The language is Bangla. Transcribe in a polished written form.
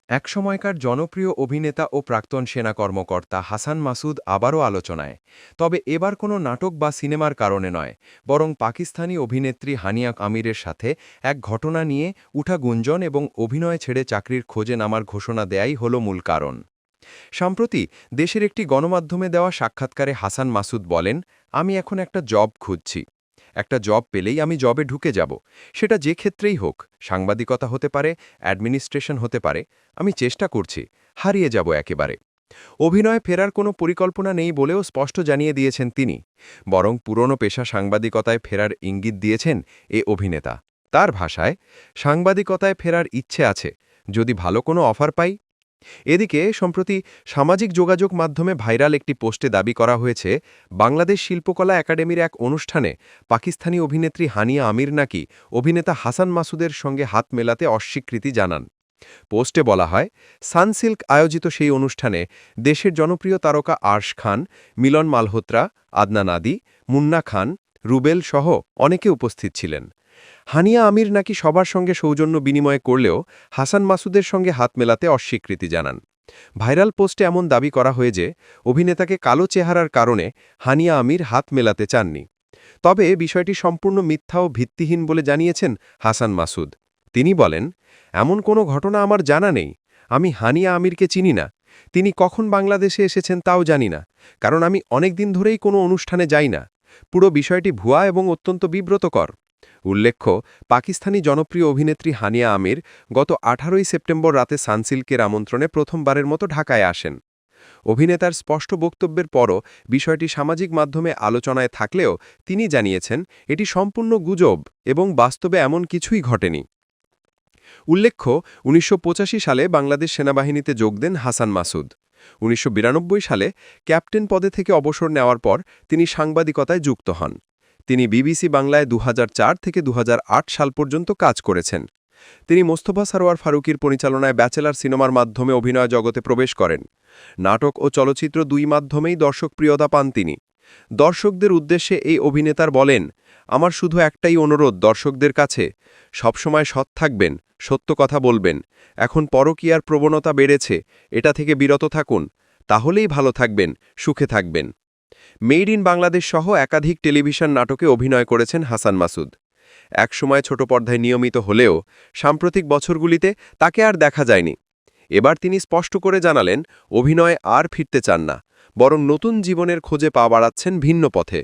একসময়কার জনপ্রিয় অভিনেতা ও প্রাক্তন সেনা কর্মকর্তা হাসান মাসুদ আবারও আলোচনায়। তবে এবার কোনো নাটক বা সিনেমার কারণে নয়, বরং পাকিস্তানি অভিনেত্রী হানিয়া আমিরের সাথে এক ঘটনা নিয়ে উঠা গুঞ্জন এবং অভিনয় ছেড়ে চাকরির খোঁজে নামার ঘোষণা দেয়াই হল মূল কারণ। সম্প্রতি দেশের একটি গণমাধ্যমে দেওয়া সাক্ষাৎকারে হাসান মাসুদ বলেন, আমি এখন একটা জব খুঁজছি। একটা জব পেলেই আমি জবে ঢুকে যাব। সেটা যে ক্ষেত্রেই হোক, সাংবাদিকতা হতে পারে, অ্যাডমিনিস্ট্রেশন হতে পারে। আমি চেষ্টা করছি, হারিয়ে যাব একেবারে। অভিনয়ে ফেরার কোনো পরিকল্পনা নেই বলেও স্পষ্ট জানিয়ে দিয়েছেন তিনি। বরং পুরনো পেশা সাংবাদিকতায় ফেরার ইঙ্গিত দিয়েছেন এ অভিনেতা। তার ভাষায়, সাংবাদিকতায় ফেরার ইচ্ছে আছে, যদি ভালো কোনো অফার পাই। এদিকে সম্প্রতি সামাজিক যোগাযোগ মাধ্যমে ভাইরাল একটি পোস্টে দাবি করা হয়েছে, বাংলাদেশ শিল্পকলা একাডেমির এক অনুষ্ঠানে পাকিস্তানি অভিনেত্রী হানিয়া আমির নাকি অভিনেতা হাসান মাসুদের সঙ্গে হাত মেলাতে অস্বীকৃতি জানান। পোস্টে বলা হয়, সানসিল্ক আয়োজিত সেই অনুষ্ঠানে দেশের জনপ্রিয় তারকা আরশ খান, মিলন মালহোত্রা, আদনান আদি, মুন্না খান, রুবেল সহ অনেকে উপস্থিত ছিলেন। হানিয়া আমির নাকি সবার সঙ্গে সৌজন্য বিনিময় করলেও হাসান মাসুদের সঙ্গে হাত মেলাতে অস্বীকৃতি জানান। ভাইরাল পোস্টে এমন দাবি করা হয় যে অভিনেতাকে কালো চেহারার কারণে হানিয়া আমির হাত মেলাতে চাননি। তবে বিষয়টি সম্পূর্ণ মিথ্যা ও ভিত্তিহীন বলে জানিয়েছেন হাসান মাসুদ। তিনি বলেন, এমন কোনো ঘটনা আমার জানা নেই। আমি হানিয়া আমিরকে চিনি না। তিনি কখন বাংলাদেশে এসেছেন তাও জানি না, কারণ আমি অনেক দিন ধরেই কোনো অনুষ্ঠানে যাই না। পুরো বিষয়টি ভুয়া এবং অত্যন্ত বিব্রতকর। উল্লেখ্য, পাকিস্তানি জনপ্রিয় অভিনেত্রী হানিয়া আমির গত 18 সেপ্টেম্বর রাতে সানসিল্কের আমন্ত্রণে প্রথমবারের মতো ঢাকায় আসেন। অভিনেতার স্পষ্ট বক্তব্যের পরও বিষয়টি সামাজিক মাধ্যমে আলোচনায় থাকলেও তিনি জানিয়েছেন, এটি সম্পূর্ণ গুজব এবং বাস্তবে এমন কিছুই ঘটেনি। উল্লেখ্য, ১৯৮৫ সালে বাংলাদেশ সেনাবাহিনীতে যোগ দেন হাসান মাসুদ। ১৯৯২ সালে ক্যাপ্টেন পদে থেকে অবসর নেওয়ার পর তিনি সাংবাদিকতায় যুক্ত হন। তিনি বিবিসি বাংলায় ২০০৪ থেকে ২০০৮ সাল পর্যন্ত কাজ করেছেন। তিনি মোস্তফা সরোয়ার ফারুকীর পরিচালনায় ব্যাচেলার সিনেমার মাধ্যমে অভিনয় জগতে প্রবেশ করেন। নাটক ও চলচ্চিত্র দুই মাধ্যমেই দর্শকপ্রিয়তা পান তিনি। দর্শকদের উদ্দেশ্যে এই অভিনেতার বলেন, আমার শুধু একটাই অনুরোধ দর্শকদের কাছে, সবসময় সৎ থাকবেন, সত্য কথা বলবেন। এখন পরকীয়ার প্রবণতা বেড়েছে, এটা থেকে বিরত থাকুন। তাহলেই ভালো থাকবেন, সুখে থাকবেন। মেড ইন বাংলাদেশ সহ একাধিক টেলিভিশন নাটকে অভিনয় করেছেন হাসান মাসুদ। একসময় ছোট পর্দায় নিয়মিত হলেও সাম্প্রতিক বছরগুলিতে তাকে আর দেখা যায়নি। এবার তিনি স্পষ্ট করে জানালেন, অভিনয়ে আর ফিরতে চান না, বরং নতুন জীবনের খোঁজে পা বাড়াচ্ছেন ভিন্ন পথে।